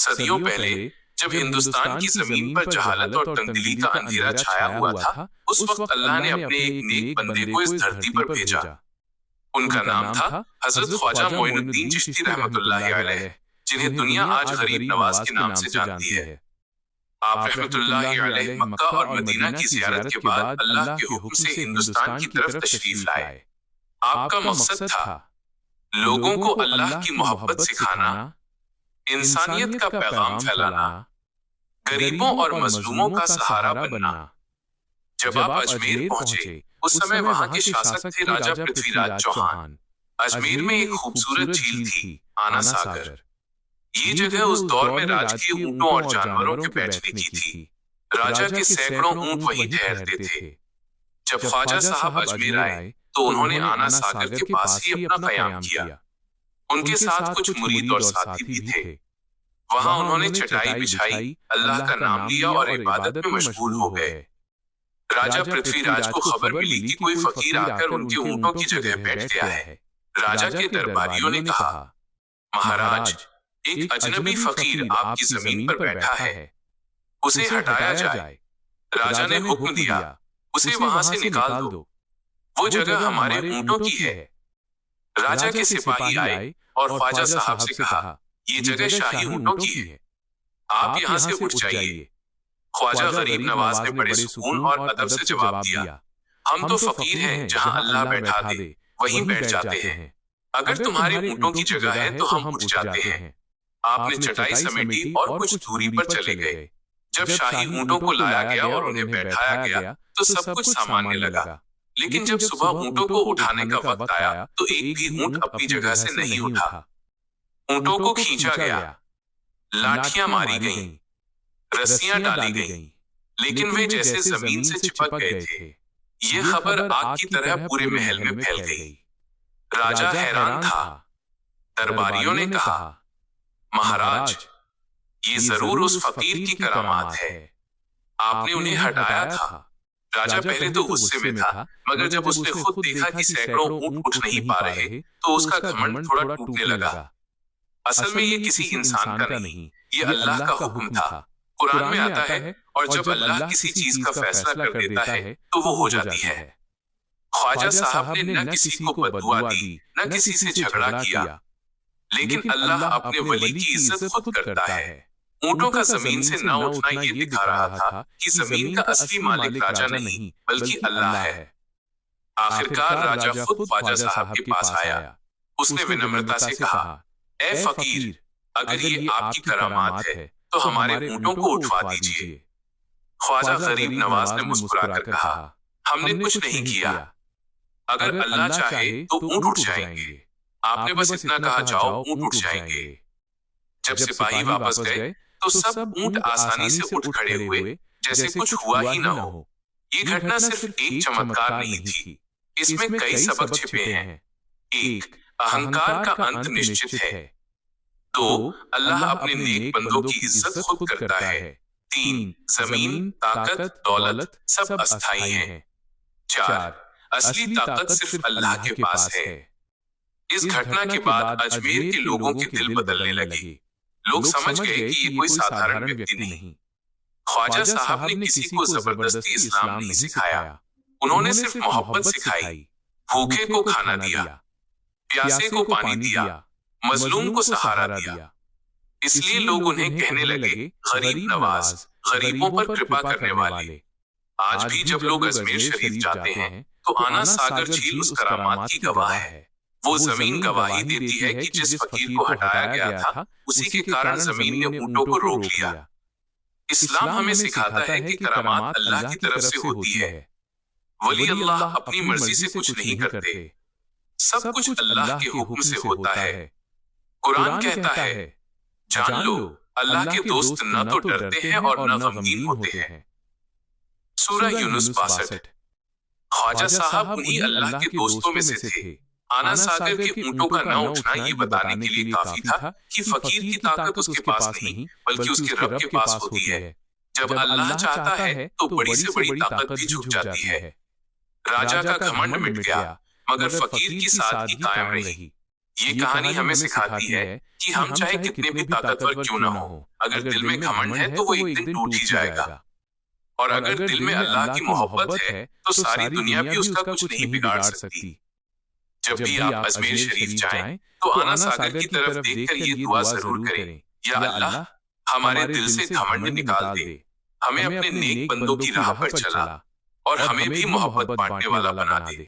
सदियों पहले जब हिंदुस्तान की जमीन पर जहालत और तंगदिली का अंधेरा छाया हुआ था, उस वक्त अल्लाह ने अपने एक नेक बंदे को इस धरती पर भेजा। उनका नाम था हजरत ख्वाजा मोइनुद्दीन चिश्ती रहमतुल्लाहि अलैह, जिन्हें दुनिया आज गरीब नवाज के नाम से जानती है। आप रहमतुल्लाहि अलैह मक्का और मदीना की जियारत के बाद अल्लाह के हुक्म से हिंदुस्तान की तरफ तशरीफ लाए। आपका मकसद था लोगों को अल्लाह की मोहब्बत सिखाना, इंसानियत का पैगाम फैलाना, गरीबों और मजलूमों का सहारा बनना। जब आप अजमेर पहुंचे, उस समय वहां के शासक थे राजा पृथ्वीराज चौहान। अजमेर में एक खूबसूरत झील थी, आना सागर। ये जगह उस दौर में राजकीय ऊंटों और जानवरों के बैठने की थी। राजा के सैकड़ों ऊंट वहीं ठहरते थे। जब ख्वाजा साहब अजमेर आए तो उन्होंने आना सागर के पास ही अपना कयाम किया। उनके साथ कुछ मुरीद और साथी भी थे। वहां उन्होंने चटाई बिछाई, अल्लाह का नाम लिया और इबादत में मशगूल हो गए। राजा पृथ्वीराज को खबर मिली कि कोई फकीर आकर उनके ऊंटों की जगह बैठ गया है। राजा के दरबारियों ने कहा, महाराज, एक अजनबी फकीर आपकी जमीन पर बैठा है, उसे हटाया जाए। राजा ने हुक्म दिया, उसे वहां से निकाल दो, वो जगह हमारे ऊंटों की है। राजा के सिपाही आए और ख्वाजा साहब से कहा, ये जगह शाही ऊंटों की है, आप यहां से उठ जाइए। ख्वाजा गरीब नवाज ने बड़े सुकून और अदब से जवाब दिया, हम तो फकीर हैं, जहां अल्लाह बैठा दे वहीं बैठ जाते हैं। अगर तुम्हारे ऊंटों की जगह है तो हम उठ जाते हैं। आपने चटाई समेटी और कुछ दूरी पर चले गए। जब शाही ऊंटों को लाया गया और उन्हें बैठाया गया तो सब कुछ सामान्य लगा। लेकिन जब सुबह ऊंटों को उठाने का वक्त आया तो एक भी ऊंट अपनी जगह से नहीं उठा। ऊंटों को खींचा गया, लाठियां मारी गईं, रस्सियां डाली गईं, लेकिन वे जैसे जमीन से चिपक गए थे। यह खबर आग की तरह पूरे महल में फैल गई। राजा हैरान था। दरबारियों ने कहा, महाराज, ये जरूर उस फकीर की करामात है, आपने उन्हें हटाया था। राजा पहले तो गुस्से में था, मगर जब उसने खुद देखा कि सैकड़ों ऊंट उठ नहीं पा रहे तो उसका घमंड थोड़ा टूटने लगा। असल में ये किसी इंसान का नहीं, ये अल्लाह का हुक्म था। कुरान में आता है, और जब अल्लाह किसी चीज का फैसला कर देता है तो वो हो जाती है। ख्वाजा साहब ने न किसी को बददुआ दी, न किसी से झगड़ा किया, लेकिन अल्लाह अपने वली की इज्जत खुद करता है। ऊंटों का जमीन से न उठना ये दिखा रहा था कि जमीन का असली मालिक राजा नहीं बल्कि अल्लाह है। आखिरकार राजा खुद ख्वाजा साहब के पास आया। उसने विनम्रता से कहा, ए फकीर, अगर ये आपकी करामात है तो हमारे ऊंटों को उठवा दीजिए। ख्वाजा गरीब नवाज ने मुस्कुराकर कहा, हमने कुछ नहीं किया, अगर अल्लाह चाहे तो ऊंट उठ जाएंगे। आपने बस इतना कहा, जाओ, ऊंट उठ जाएंगे। जब सिपाही वापस गए तो सब ऊंट आसानी से उठ खड़े हुए, जैसे कुछ हुआ ही ना हो। ये घटना सिर्फ एक चमत्कार नहीं थी, इसमें कई सबक छिपे हैं। एक, अहंकार का अंत निश्चित है। दो, अल्लाह अपने नेक बंदों की इज्जत खुद करता है। तीन, जमीन, ताकत, दौलत सब अस्थायी हैं। चार, असली ताकत सिर्फ अल्लाह के पास है। इस घटना के बाद अजमेर के लोगों के दिल बदलने लगे। लोग समझ गए कि ये कोई साधारण व्यक्ति नहीं। ख्वाजा साहब ने किसी को जबरदस्ती इस्लाम नहीं सिखाया, उन्होंने सिर्फ मोहब्बत सिखाई। भूखे को खाना दिया, प्यासे को पानी दिया, मजलूम को सहारा दिया। इसलिए लोग उन्हें कहने लगे, गरीब नवाज, गरीबों पर कृपा करने वाले। आज भी जब लोग अजमेर शरीफ जाते हैं तो आना सागर झील उस करामात की गवाह है। वो जमीन गवाही देती है कि जिस फकीर को हटाया गया था उसी के कारण जमीन ने ऊंटों को रोक लिया। इस्लाम हमें सिखाता है कि करामात अल्लाह की तरफ से होती है। वली अल्लाह अपनी मर्जी से कुछ नहीं करते, सब कुछ अल्लाह के हुक्म से होता है। कुरान कहता है, जान लो, अल्लाह के दोस्त न तो डरते हैं और न गमगीन होते हैं। सूरह यूनुस 62। ख्वाजा साहब उन्हीं अल्लाह के दोस्तों में से थे। आना सागर के ऊंटों का न उठना ये बताने के लिए काफी था कि फकीर की ताकत उसके पास नहीं बल्कि उसके रब के पास होती है। जब अल्लाह चाहता है तो बड़ी से बड़ी ताकत भी झुक जाती है। राजा का घमंड मिट गया, मगर फकीर की सादगी कायम रही। ये कहानी हमें सिखाती है कि हम चाहे कितने भी ताकतवर क्यों ना हो, अगर दिल में घमंड है तो वो एक दिन टूट ही जाएगा। और अगर दिल में अल्लाह की मोहब्बत है तो सारी दुनिया भी उसका कुछ नहीं बिगाड़ सकती। जब भी आप अजमेर शरीफ जाएं तो आना सागर की तरफ देखकर ये दुआ जरूर करें, या अल्लाह हमारे दिल से घमंड निकाल दे, हमें अपने नेक बंदों की राह पर चला और हमें भी मोहब्बत बांटने वाला बना दे।